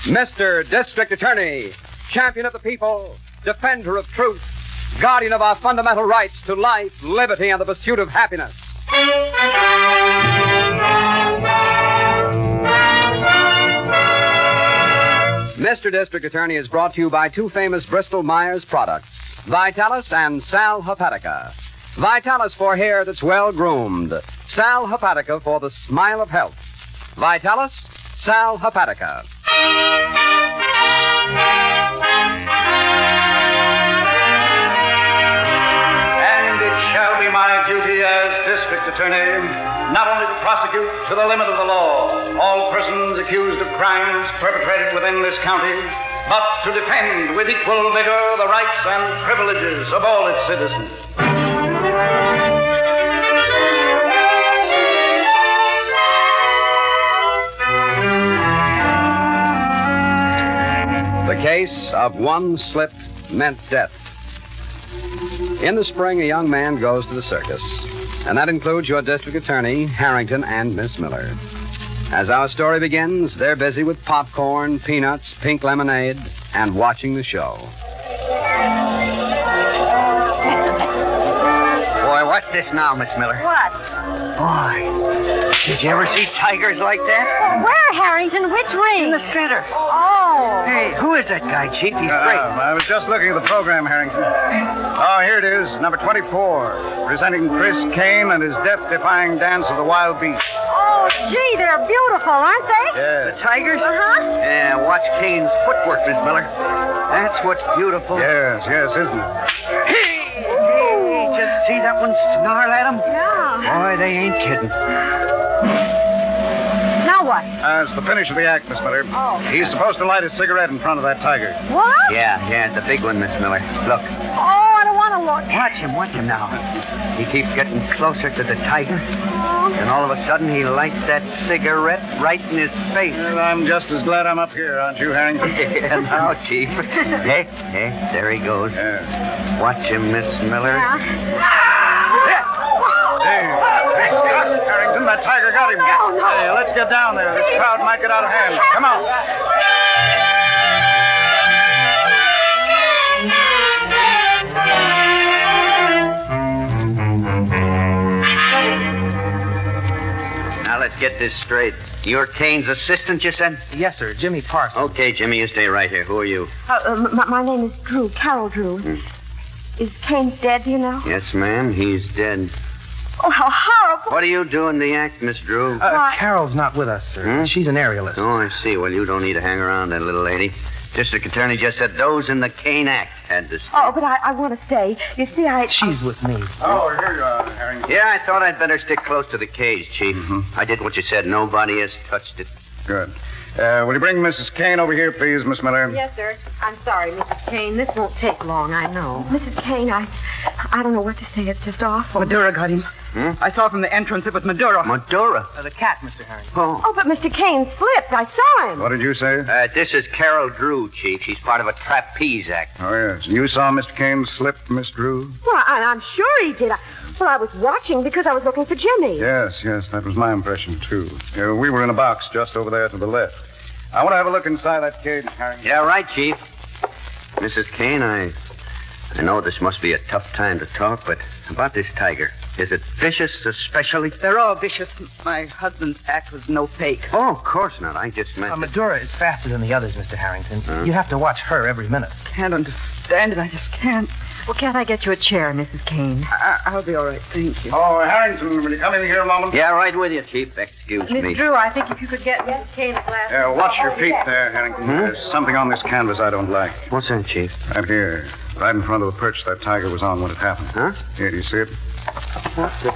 Mr. District Attorney, champion of the people, defender of truth, guardian of our fundamental rights to life, liberty, and the pursuit of happiness. Mr. District Attorney is brought to you by two famous Bristol-Myers products, Vitalis and Sal Hepatica. Vitalis for hair that's well-groomed. Sal Hepatica for the smile of health. Vitalis, Sal Hepatica. And it shall be my duty as District Attorney not only to prosecute to the limit of the law all persons accused of crimes perpetrated within this county, but to defend with equal vigor the rights and privileges of all its citizens. The case of one slip meant death. In the spring, a young man goes to the circus, and that includes your district attorney, Harrington, and Miss Miller. As our story begins, they're busy with popcorn, peanuts, pink lemonade, and watching the show. Boy, what's this now, Miss Miller? What? Boy, did you ever see tigers like that? Where, Harrington? Which ring? In the center. Oh. Hey, who is that guy, Chief? He's great. I was just looking at the program, Harrington. Oh, here it is, number 24, presenting Chris Kane and his death-defying dance of the wild beast. Oh, gee, they're beautiful, aren't they? Yes. The tigers? Uh-huh. Yeah, watch Kane's footwork, Miss Miller. That's what's beautiful. Yes, isn't it? Hey, just see that one snarl at him? Yeah. Boy, they ain't kidding. Now what? It's the finish of the act, Miss Miller. Oh. He's supposed to light a cigarette in front of that tiger. What? Yeah, the big one, Miss Miller. Look. Oh, I don't want to look. Watch him now. He keeps getting closer to the tiger, Oh. and all of a sudden he lights that cigarette right in his face. Well, I'm just as glad I'm up here, aren't you, Harrington? Yeah, now, Chief. Hey, there he goes. Yeah. Watch him, Miss Miller. Yeah. Hey, Harrington, that tiger got him. No. Hey, let's get down there. This crowd might get out of hand. Come on. Now, let's get this straight. You're Kane's assistant, you said? Yes, sir. Jimmy Parsons. Okay, Jimmy, you stay right here. Who are you? My name is Drew, Carol Drew. Is Kane dead, do you know? Yes, ma'am, he's dead. Oh, how horrible. What do you do in the act, Miss Drew? Carol's not with us, sir. She's an aerialist. Oh, I see. Well, you don't need to hang around, that little lady. District Attorney just said those in the Kane Act had to stay. Oh, but I want to stay. You see, She's with me. Oh, here you are, Harrington. Yeah, I thought I'd better stick close to the cage, Chief. I did what you said. Nobody has touched it. Good. Will you bring Mrs. Kane over here, please, Miss Miller? Yes, sir. I'm sorry, Mrs. Kane. This won't take long, I know. Mrs. Kane, I don't know what to say. It's just awful. Madura got him. I saw from the entrance it was Madura. Madura? The cat, Mr. Harrington. Oh, but Mr. Kane slipped. I saw him. What did you say? This is Carol Drew, Chief. She's part of a trapeze act. Oh, yes. You saw Mr. Kane slip, Miss Drew? Well, I'm sure he did. I was watching because I was looking for Jimmy. Yes, that was my impression, too. We were in a box just over there to the left. I want to have a look inside that cage, Harrington. Yeah, right, Chief. Mrs. Kane, I know this must be a tough time to talk, but about this tiger. Is it vicious, especially? They're all vicious. My husband's act was no fake. Oh, of course not. I just meant... Madura is faster than the others, Mr. Harrington. You have to watch her every minute. Can't understand it. I just can't. Well, can't I get you a chair, Mrs. Kane? I'll be all right. Thank you. Oh, Harrington, will you come in here a moment? Yeah, right with you, Chief. Excuse me. Miss Drew, I think if you could get Mrs. Kane a glass... Watch your feet there, Harrington. There's something on this canvas I don't like. What's that, Chief? Right here. Right in front of the perch that tiger was on when it happened. Huh? Here, do you see it? What's it?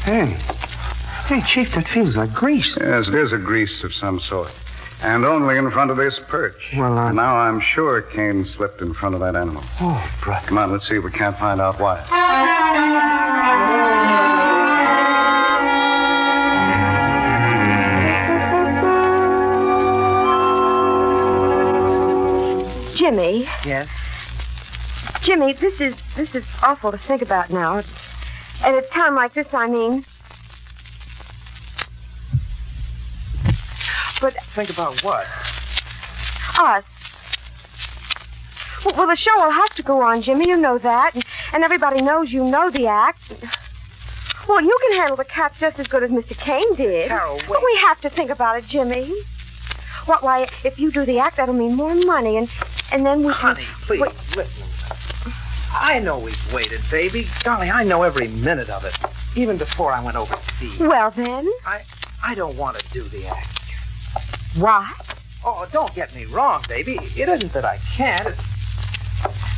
Hey, Chief, that feels like grease. Yes, it is a grease of some sort. And only in front of this perch. Well, Now I'm sure Kane slipped in front of that animal. Oh, brother. Come on, let's see if we can't find out why. Jimmy. Yes? Jimmy, this is awful to think about now. At a time like this, I mean. But... Think about what? Us. Well, the show will have to go on, Jimmy. You know that. And everybody knows you know the act. Well, you can handle the cats just as good as Mr. Kane did. Carol, wait. But we have to think about it, Jimmy. Why, if you do the act, that'll mean more money, and then we Honey, can... please, listen. I know we've waited, baby. Darling, I know every minute of it. Even before I went overseas. Well, then? I don't want to do the act. Why? Oh, don't get me wrong, baby. It isn't that I can't.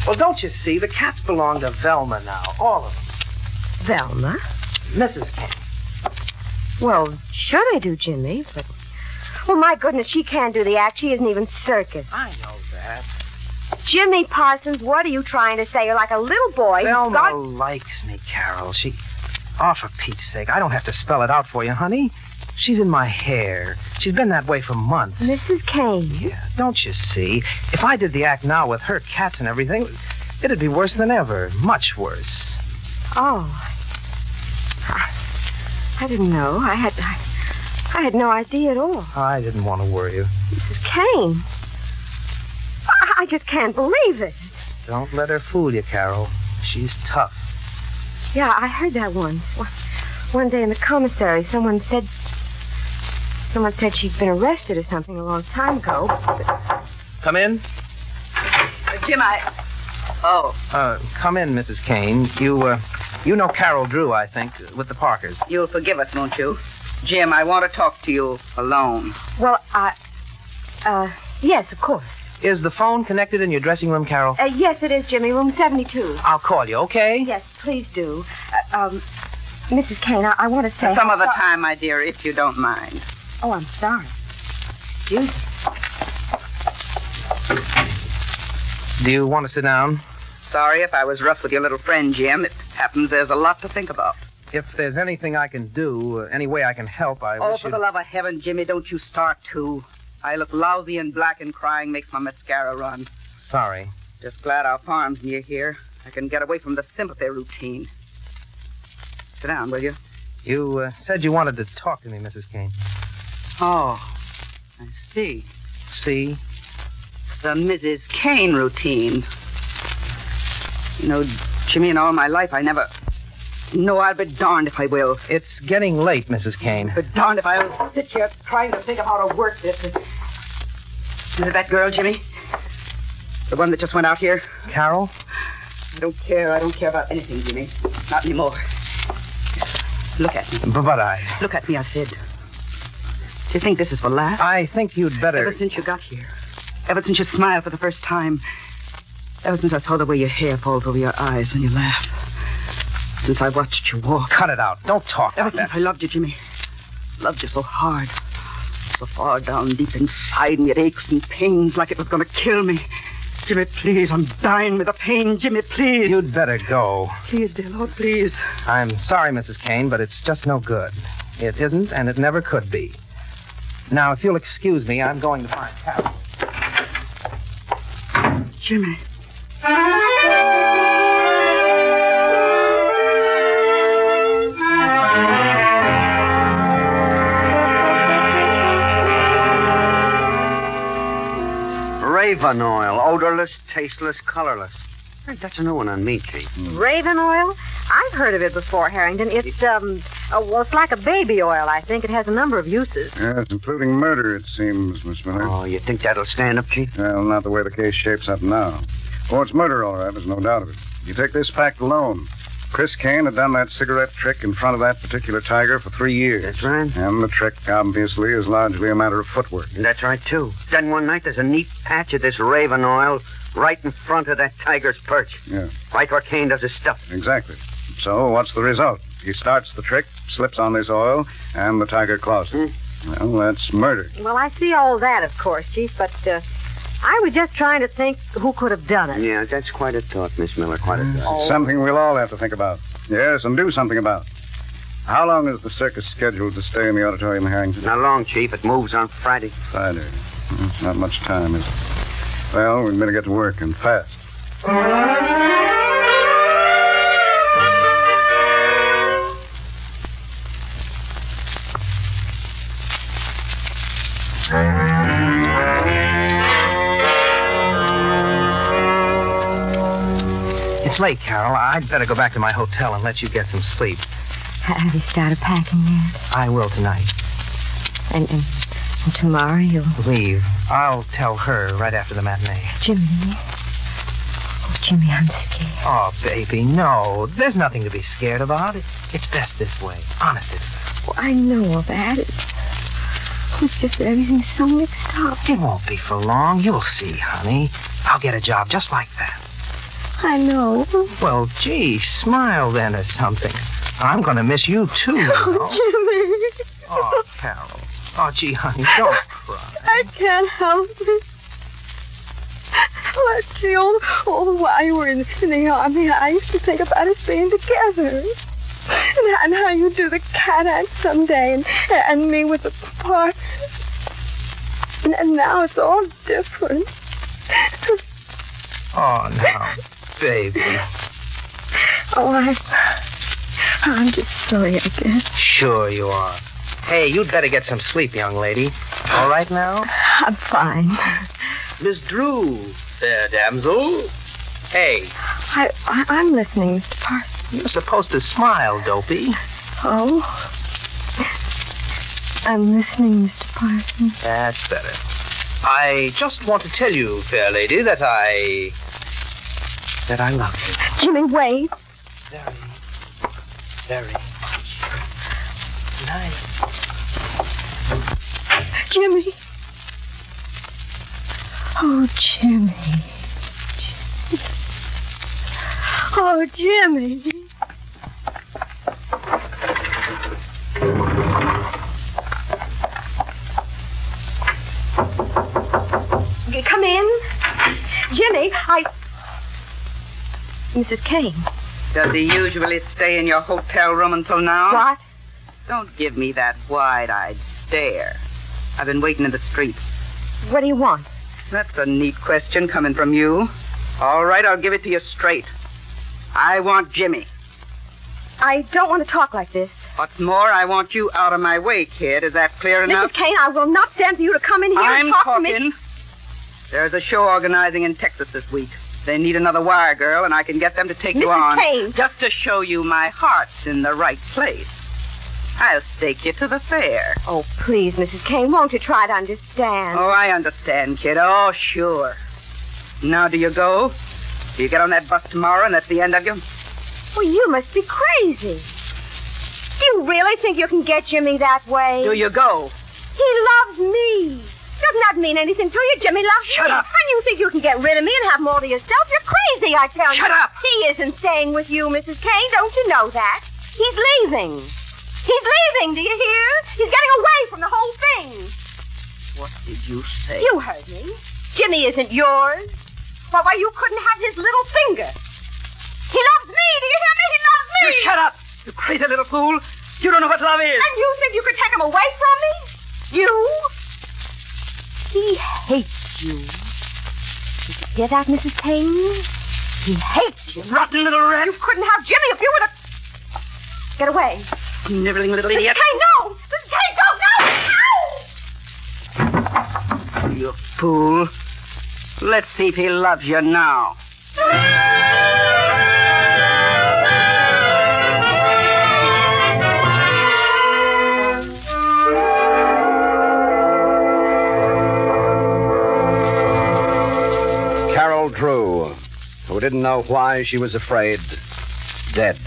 Well, don't you see? The cats belong to Velma now. All of them. Velma? Mrs. Kane. Well, sure they do, Jimmy, but... Well, my goodness, she can't do the act. She isn't even circus. I know that. Jimmy Parsons, what are you trying to say? You're like a little boy. Velma likes me, Carol. She... Oh, for Pete's sake, I don't have to spell it out for you, honey. She's in my hair. She's been that way for months. Mrs. Kane. Yeah, don't you see? If I did the act now with her cats and everything, it'd be worse than ever. Much worse. Oh. I didn't know. I had no idea at all. I didn't want to worry you. Mrs. Kane. I just can't believe it. Don't let her fool you, Carol. She's tough. Yeah, I heard that once. One day in the commissary, someone said she'd been arrested or something a long time ago. But... Come in. Jim, Oh. Come in, Mrs. Kane. You know Carol Drew, I think, with the Parkers. You'll forgive us, won't you? Jim, I want to talk to you alone. Well, yes, of course. Is the phone connected in your dressing room, Carol? Yes, it is, Jimmy. Room 72. I'll call you, okay? Yes, please do. Mrs. Kane, I want to say... Some other time, my dear, if you don't mind. Oh, I'm sorry. Excuse me. Do you want to sit down? Sorry if I was rough with your little friend, Jim. It happens there's a lot to think about. If there's anything I can do, any way I can help, I Oh, wish for the love of heaven, Jimmy, don't you start to. I look lousy and black and crying makes my mascara run. Sorry. Just glad our farm's near here. I can get away from the sympathy routine. Sit down, will you? You said you wanted to talk to me, Mrs. Kane. Oh, I see. See? The Mrs. Kane routine. You know, Jimmy, in all my life, I never... No, I'll be darned if I will. It's getting late, Mrs. Kane. But darned if I'll sit here trying to think of how to work this. Is it that girl, Jimmy? The one that just went out here? Carol? I don't care. I don't care about anything, Jimmy. Not anymore. Look at me. But Look at me, I said. Do you think this is for laughs? I think you'd better... Ever since you got here. Ever since you smiled for the first time. Ever since I saw the way your hair falls over your eyes when you laugh. Since I watched you walk. Cut it out. Don't talk Ever like since that. I loved you, Jimmy. Loved you so hard. So far down deep inside me, it aches and pains like it was going to kill me. Jimmy, please, I'm dying with the pain. Jimmy, please. You'd better go. Please, dear Lord, please. I'm sorry, Mrs. Kane, but it's just no good. It isn't, and it never could be. Now, if you'll excuse me, I'm going to find Carol. Jimmy. Raven oil, odorless, tasteless, colorless. Hey, that's a new one on me, Chief. Raven oil? I've heard of it before, Harrington. It's, it's like a baby oil, I think. It has a number of uses. Yes, including murder, it seems, Miss Miller. Oh, you think that'll stand up, Chief? Well, not the way the case shapes up now. Oh, it's murder, all right. There's no doubt of it. You take this fact alone. Chris Kane had done that cigarette trick in front of that particular tiger for 3 years. That's right. And the trick, obviously, is largely a matter of footwork. That's right, too. Then one night there's a neat patch of this raven oil right in front of that tiger's perch. Yeah. Right where Kane does his stuff. Exactly. So, what's the result? He starts the trick, slips on this oil, and the tiger claws it. Well, that's murder. Well, I see all that, of course, Chief, but I was just trying to think who could have done it. Yeah, that's quite a thought, Miss Miller, quite a thought. Something we'll all have to think about. Yes, and do something about. How long is the circus scheduled to stay in the auditorium, Harrington? Not long, Chief. It moves on Friday. Friday. It's not much time, is it? Well, we'd better get to work, and fast. It's late, Carol. I'd better go back to my hotel and let you get some sleep. Have you started packing yet? I will tonight. And tomorrow you'll... Leave. I'll tell her right after the matinee. Jimmy. Oh, Jimmy, I'm scared. Oh, baby, no. There's nothing to be scared about. It's best this way. Honest, it's best. Well, I know all that. It's just that everything's so mixed up. It won't be for long. You'll see, honey. I'll get a job just like that. I know. Well, gee, smile then or something. I'm going to miss you, too, you know. Oh, Jimmy. Oh, Carol. Oh, gee, honey, don't cry. I can't help it. Let's see, all while you were in the army, I used to think about us being together. And how you do the cat act someday, and me with the partner. And now it's all different. Oh, now, baby. Oh, I'm just sorry, I guess. Sure you are. Hey, you'd better get some sleep, young lady. All right now? I'm fine. Miss Drew, fair damsel. Hey. I'm listening, Mr. Parsons. You're supposed to smile, dopey. Oh? I'm listening, Mr. Parsons. That's better. I just want to tell you, fair lady, that I love you. Jimmy, wait. Very, very much. Good night. Jimmy. Oh, Jimmy. Oh, Jimmy. Come in. Jimmy, Mrs. Kane. Does he usually stay in your hotel room until now? What? Don't give me that wide-eyed stare. I've been waiting in the street. What do you want? That's a neat question coming from you. All right, I'll give it to you straight. I want Jimmy. I don't want to talk like this. What's more, I want you out of my way, kid. Is that clear enough? Mrs. Kane, I will not stand for you to come in here and I'm talk to me. talking. There's a show organizing in Texas this week. They need another wire girl, and I can get them to take you on. Mrs. Kane. Just to show you my heart's in the right place. I'll stake you to the fair. Oh, please, Mrs. Kane, won't you try to understand? Oh, I understand, kid. Oh, sure. Now, do you go? Do you get on that bus tomorrow, and that's the end of you? Well, you must be crazy. Do you really think you can get Jimmy that way? Do you go? He loves me. Doesn't that mean anything to you? Jimmy loves me. Shut up. And you think you can get rid of me and have him all to yourself? You're crazy, I tell you. Shut up. He isn't staying with you, Mrs. Kane. Don't you know that? He's leaving. He's leaving, do you hear? He's getting away from the whole thing. What did you say? You heard me. Jimmy isn't yours. Why, you couldn't have his little finger. He loves me, do you hear me? He loves me. You shut up, you crazy little fool. You don't know what love is. And you think you could take him away from me? You? He hates you. Did you hear that, Mrs. Kane? He hates you. Rotten little rat. You couldn't have Jimmy if you were to... Get away. Sniveling little Mrs. idiot. Kane, no! Mrs. Kane, don't! No! You fool. Let's see if he loves you now. Carol Drew, who didn't know why she was afraid, dead.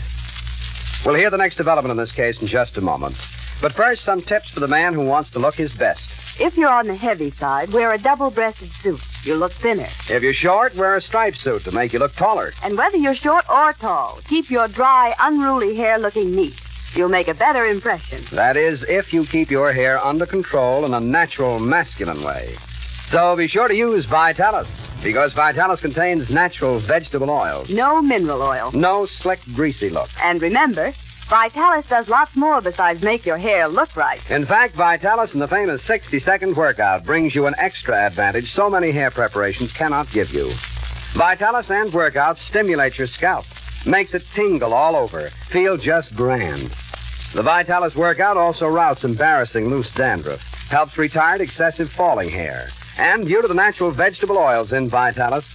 We'll hear the next development in this case in just a moment. But first, some tips for the man who wants to look his best. If you're on the heavy side, wear a double-breasted suit. You'll look thinner. If you're short, wear a striped suit to make you look taller. And whether you're short or tall, keep your dry, unruly hair looking neat. You'll make a better impression. That is, if you keep your hair under control in a natural, masculine way. So be sure to use Vitalis, because Vitalis contains natural vegetable oils. No mineral oil. No slick, greasy look. And remember, Vitalis does lots more besides make your hair look right. In fact, Vitalis and the famous 60-second workout brings you an extra advantage so many hair preparations cannot give you. Vitalis and workout stimulate your scalp, makes it tingle all over, feel just grand. The Vitalis workout also routs embarrassing loose dandruff, helps retard excessive falling hair, and due to the natural vegetable oils in Vitalis,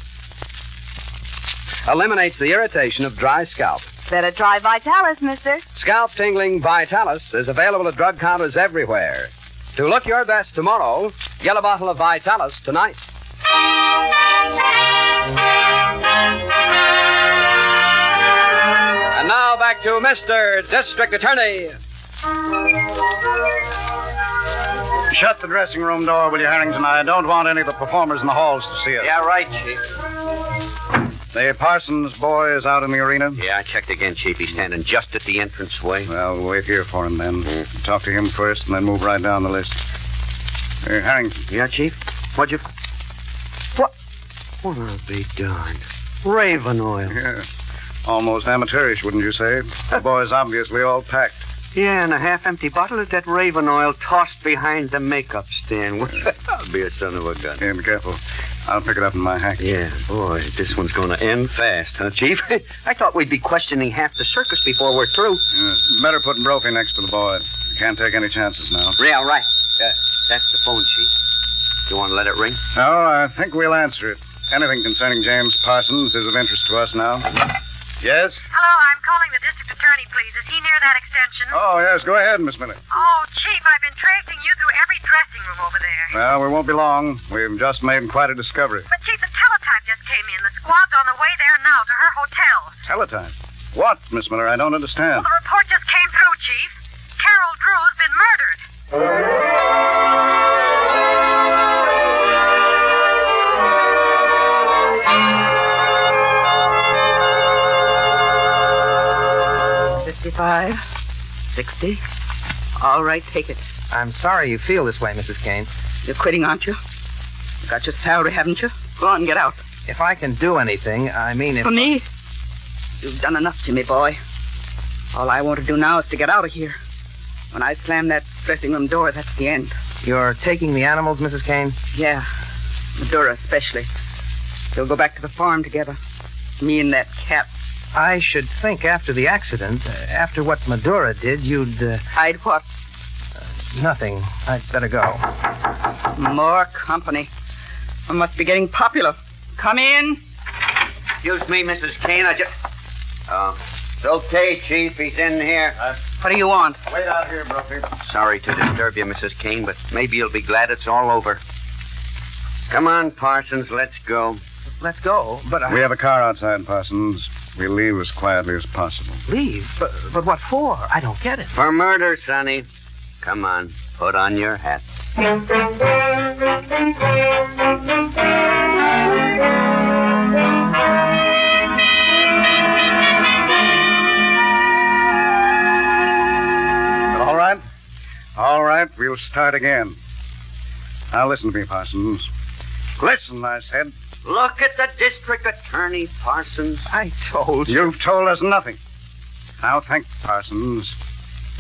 eliminates the irritation of dry scalp. Better try Vitalis, mister. Scalp tingling Vitalis is available at drug counters everywhere. To look your best tomorrow, get a bottle of Vitalis tonight. And now back to Mr. District Attorney. Shut the dressing room door, will you, Harrington? I don't want any of the performers in the halls to see us. Yeah, right, Chief. The Parsons boy is out in the arena? Yeah, I checked again, Chief. He's standing just at the entranceway. Well, we'll wait here for him then. Talk to him first and then move right down the list. Harrington. Yeah, Chief? What have they done? Raven oil. Yeah. Almost amateurish, wouldn't you say? The boy's obviously all packed. Yeah, and a half-empty bottle of that Raven oil tossed behind the makeup stand. I'll be a son of a gun. Yeah, be careful. I'll pick it up in my hack. Yeah, boy, this one's going to end fast, huh, Chief? I thought we'd be questioning half the circus before we're through. Better put Brophy next to the boy. You can't take any chances now. Yeah, right. That's the phone, Chief. You want to let it ring? No, I think we'll answer it. Anything concerning James Parsons is of interest to us now. Yes? Hello, I'm calling the district attorney, please. Is he near that extension? Oh, yes. Go ahead, Miss Miller. Oh, Chief, I've been tracing you through every dressing room over there. Well, we won't be long. We've just made quite a discovery. But, Chief, the teletype just came in. The squad's on the way there now to her hotel. Teletype? What, Miss Miller? I don't understand. Well, the report just came through, Chief. Carol Drew's been murdered. $55, $60. All right, take it. I'm sorry you feel this way, Mrs. Kane. You're quitting, aren't you? You got your salary, haven't you? Go on, get out. If I can do anything, I mean if... For me? You've done enough, Jimmy boy. All I want to do now is to get out of here. When I slam that dressing room door, that's the end. You're taking the animals, Mrs. Kane? Yeah, Medora especially. We'll go back to the farm together. Me and that cat. I should think after the accident, after what Medora did, you'd... I'd what? Nothing. I'd better go. More company. I must be getting popular. Come in. Excuse me, Mrs. Kane. It's okay, Chief. He's in here. What do you want? Wait out here, Brophy. Sorry to disturb you, Mrs. Kane, but maybe you'll be glad it's all over. Come on, Parsons. Let's go. Let's go, but We have a car outside, Parsons. We'll leave as quietly as possible. Leave? But what for? I don't get it. For murder, Sonny. Come on. Put on your hat. All right. All right, we'll start again. Now listen to me, Parsons. Listen, I said. Look at the district attorney, Parsons. I told you. You've told us nothing. Now think, Parsons.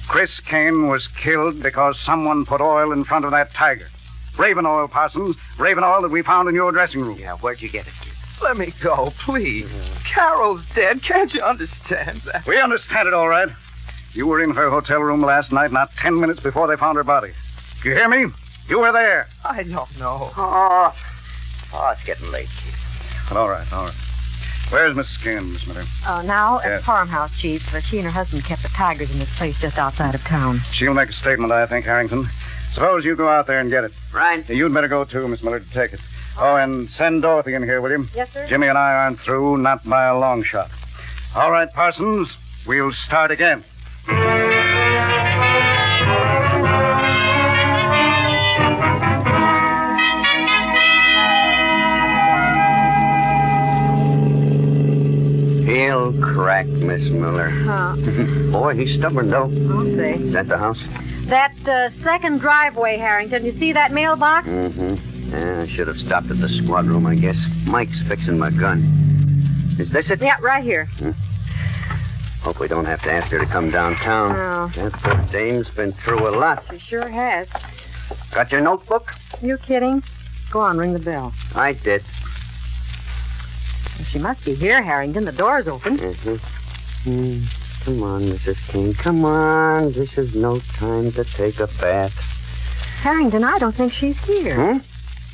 Chris Kane was killed because someone put oil in front of that tiger. Raven oil, Parsons. Raven oil that we found in your dressing room. Yeah, where'd you get it, kid? Let me go, please. Carol's dead. Can't you understand that? We understand it all right. You were in her hotel room last night, not 10 minutes before they found her body. Do you hear me? You were there. I don't know. Oh, it's getting late, kid. But all right, all right. Where's Mrs. Kane, Miss Miller? Oh, now at Yes. the farmhouse, Chief. She and her husband kept the tigers in this place just outside of town. She'll make a statement, I think, Harrington. Suppose you go out there and get it. Right. You'd better go, too, Miss Miller, to take it. Oh, and send Dorothy in here, will you? Yes, sir. Jimmy and I aren't through, not by a long shot. All right, Parsons, we'll start again. He'll crack, Miss Miller. Huh. Boy, he's stubborn, though. I'll see. Is that the house? That second driveway, Harrington. You see that mailbox? Mm-hmm. Yeah, I should have stopped at the squad room, I guess. Mike's fixing my gun. Is this it? Yeah, right here. Hope we don't have to ask her to come downtown. No. That poor dame's been through a lot. She sure has. Got your notebook? You kidding? Go on, ring the bell. I did. Well, she must be here, Harrington. The door's open. Mm-hmm. Come on, Mrs. King. Come on. This is no time to take a bath. Harrington, I don't think she's here.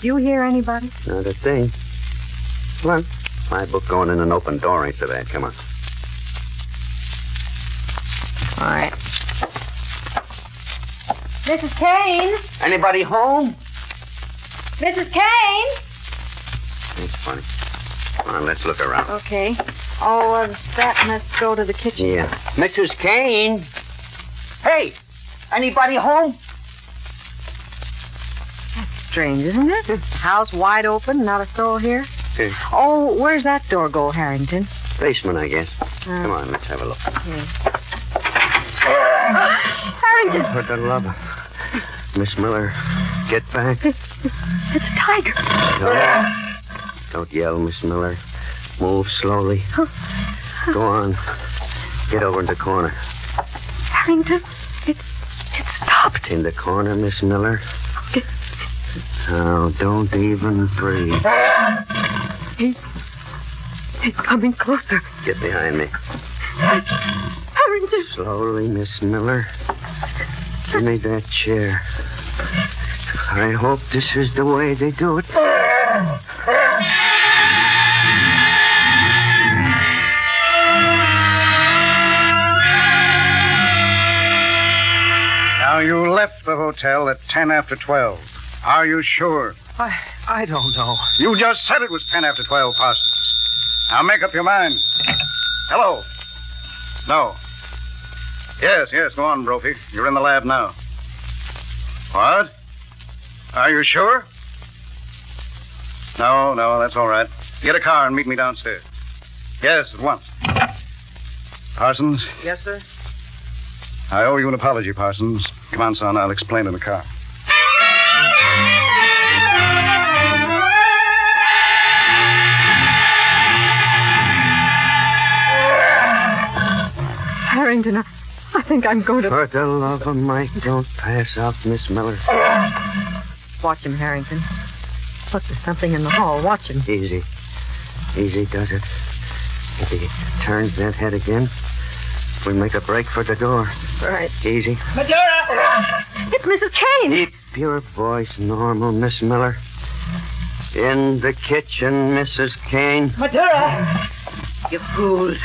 Do you hear anybody? Not a thing. Come on. My book going in an open door ain't so bad. Come on. All right. Mrs. Kane? Anybody home? Mrs. Kane? That's funny. Come on, let's look around. Okay. Oh, that must go to the kitchen. Yeah. Mrs. Kane? Hey, anybody home? That's strange, isn't it? The house wide open, not a soul here. Hey. Oh, where's that door go, Harrington? Basement, I guess. Come on, let's have a look. Harrington! For the love of... Miss Miller, get back. It's a tiger. Don't yell, Miss Miller. Move slowly. Go on. Get over in the corner. Harrington, it stopped. In the corner, Miss Miller. Now, don't even breathe. He's coming closer. Get behind me. Harrington. Slowly, Miss Miller. Give me that chair. I hope this is the way they do it. Now, you left the hotel at 10 after 12. Are you sure? I don't know. You just said it was 10 after 12, Parsons. Now, make up your mind. Hello? No. Yes, go on, Brophy. You're in the lab now. What? Are you sure? No, that's all right. Get a car and meet me downstairs. Yes, at once. Parsons? Yes, sir? I owe you an apology, Parsons. Come on, son. I'll explain in the car. Harrington, I think I'm going to... For the love of Mike, don't pass out, Miss Miller. Watch him, Harrington. Look, there's something in the hall. Watch him. Easy. Easy does it. If he turns that head again, we make a break for the door. All right. Easy. Madeira! It's Mrs. Kane. Keep your voice normal, Miss Miller. In the kitchen, Mrs. Kane. Madeira! You fools.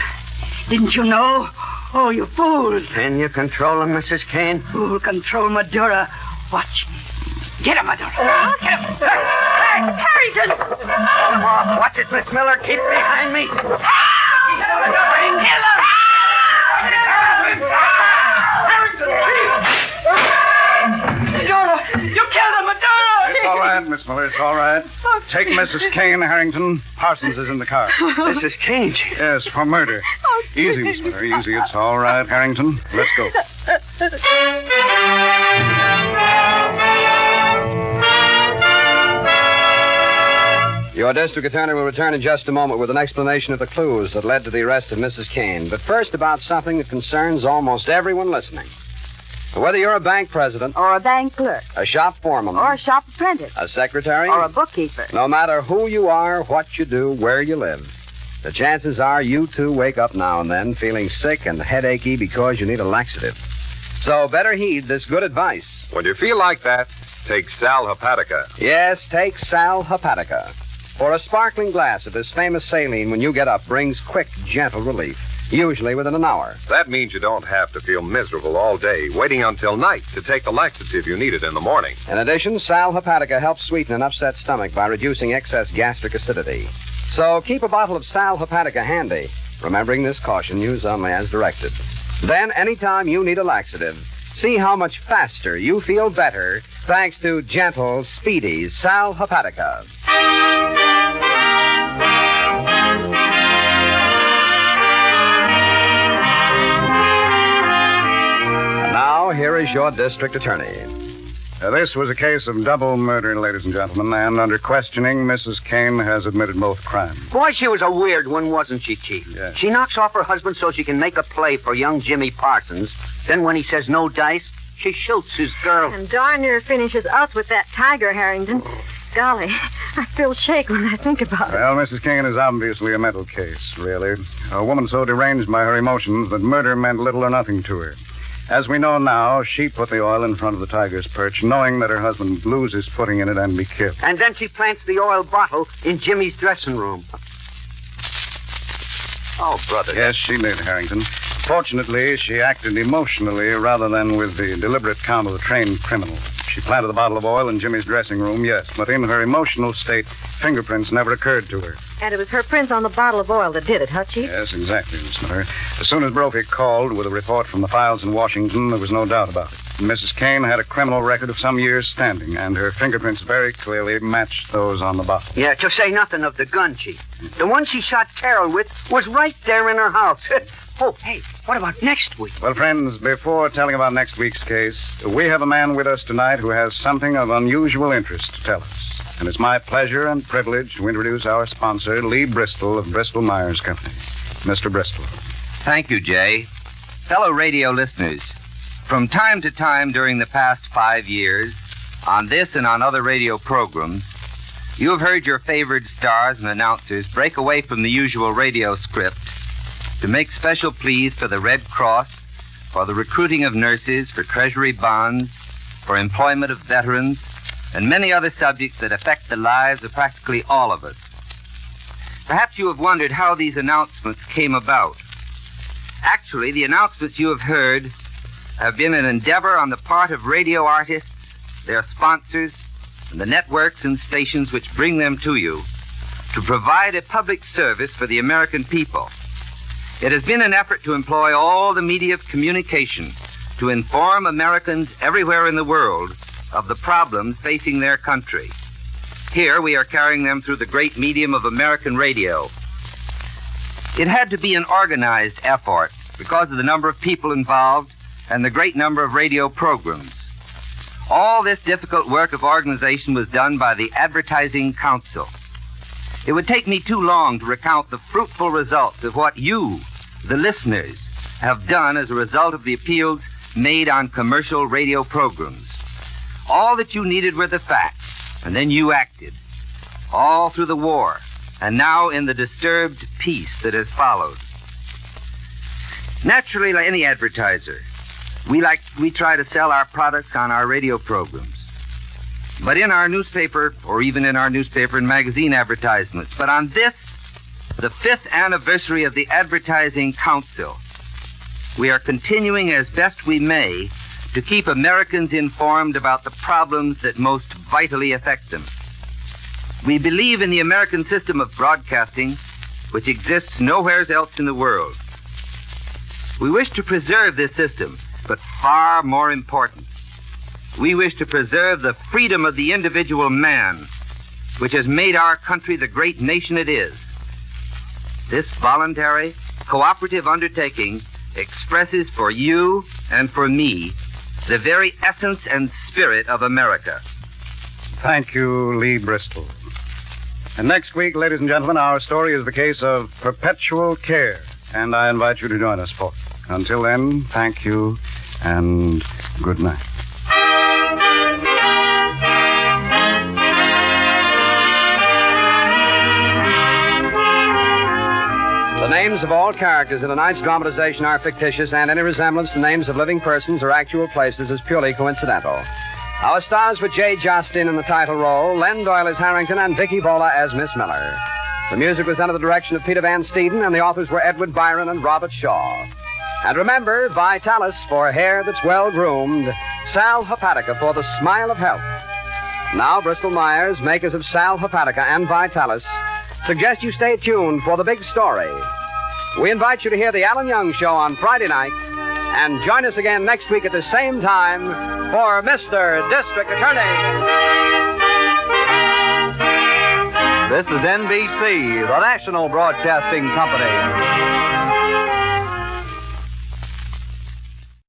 Didn't you know? Oh, you fools. Can you control him, Mrs. Kane? Fool control Madeira. Watch him. Get him, Madeira. Get him. Harrington! Watch it, Miss Miller. Keep behind me. You killed him, Madeira! It's all right, Miss Miller. It's all right. Take Mrs. Kane, Harrington. Parsons is in the car. Mrs. Kane? Yes, for murder. Easy, Miss Miller. Easy. It's all right, Harrington. Let's go. Your district attorney will return in just a moment with an explanation of the clues that led to the arrest of Mrs. Kane. But first, about something that concerns almost everyone listening. Whether you're a bank president, Or a bank clerk. a shop foreman, Or a shop apprentice. a secretary, Or a bookkeeper. no matter who you are, what you do, where you live, the chances are you too wake up now and then feeling sick and headachy because you need a laxative. So better heed this good advice. When you feel like that, take Sal Hepatica. Yes, take Sal Hepatica. For a sparkling glass of this famous saline when you get up brings quick, gentle relief, usually within an hour. That means you don't have to feel miserable all day, waiting until night to take the laxative you needed in the morning. In addition, Sal Hepatica helps sweeten an upset stomach by reducing excess gastric acidity. So keep a bottle of Sal Hepatica handy, remembering this caution, use only as directed. Then, anytime you need a laxative, see how much faster you feel better thanks to gentle, speedy Sal Hepatica. And now, here is your district attorney. This was a case of double murder, ladies and gentlemen, and under questioning, Mrs. Kane has admitted both crimes. Boy, she was a weird one, wasn't she, Chief? Yes. She knocks off her husband so she can make a play for young Jimmy Parsons. Then when he says no dice, she shoots his girl. And darn near finishes us with that tiger, Harrington. Golly, I feel shake when I think about it. Well, Mrs. Kane is obviously a mental case, really. A woman so deranged by her emotions that murder meant little or nothing to her. As we know now, she put the oil in front of the tiger's perch, knowing that her husband would lose his footing in it and be killed. And then she plants the oil bottle in Jimmy's dressing room. Oh, brother. Yes, she did, Harrington. Fortunately, she acted emotionally rather than with the deliberate count of a trained criminal. She planted the bottle of oil in Jimmy's dressing room, yes, but in her emotional state, fingerprints never occurred to her. And it was her prints on the bottle of oil that did it, huh, Chief? Yes, exactly, Miss Miller. As soon as Brophy called with a report from the files in Washington, there was no doubt about it. Mrs. Kane had a criminal record of some years' standing, and her fingerprints very clearly matched those on the bottle. Yeah, to say nothing of the gun, Chief. The one she shot Carol with was right there in her house. Oh, hey, what about next week? Well, friends, before telling about next week's case, we have a man with us tonight who has something of unusual interest to tell us. And it's my pleasure and privilege to introduce our sponsor, Lee Bristol of Bristol Myers Company. Mr. Bristol. Thank you, Jay. Fellow radio listeners, from time to time during the past 5 years, on this and on other radio programs, you have heard your favored stars and announcers break away from the usual radio script to make special pleas for the Red Cross, for the recruiting of nurses, for treasury bonds, for employment of veterans, and many other subjects that affect the lives of practically all of us. Perhaps you have wondered how these announcements came about. Actually, the announcements you have heard have been an endeavor on the part of radio artists, their sponsors, and the networks and stations which bring them to you to provide a public service for the American people. It has been an effort to employ all the media of communication to inform Americans everywhere in the world of the problems facing their country. Here we are carrying them through the great medium of American radio. It had to be an organized effort because of the number of people involved and the great number of radio programs. All this difficult work of organization was done by the Advertising Council. It would take me too long to recount the fruitful results of what you, the listeners, have done as a result of the appeals made on commercial radio programs. All that you needed were the facts, and then you acted. All through the war, and now in the disturbed peace that has followed. Naturally, like any advertiser, we try to sell our products on our radio programs. But in our newspaper, or even in our newspaper and magazine advertisements. But on this, the 5th anniversary of the Advertising Council, we are continuing as best we may to keep Americans informed about the problems that most vitally affect them. We believe in the American system of broadcasting, which exists nowhere else in the world. We wish to preserve this system, but far more important, we wish to preserve the freedom of the individual man, which has made our country the great nation it is. This voluntary, cooperative undertaking expresses for you and for me the very essence and spirit of America. Thank you, Lee Bristol. And next week, ladies and gentlemen, our story is the case of perpetual care, and I invite you to join us for it. Until then, thank you, and good night. The names of all characters in tonight's dramatization are fictitious, and any resemblance to names of living persons or actual places is purely coincidental. Our stars were Jay Jostin in the title role, Len Doyle as Harrington, and Vicki Vola as Miss Miller. The music was under the direction of Peter Van Steeden, and the authors were Ed Byron and Robert Shaw. And remember, Vitalis for hair that's well-groomed, Sal Hepatica for the smile of health. Now, Bristol Myers, makers of Sal Hepatica and Vitalis, suggest you stay tuned for the big story. We invite you to hear The Alan Young Show on Friday night, and join us again next week at the same time for Mr. District Attorney. This is NBC, the national broadcasting company.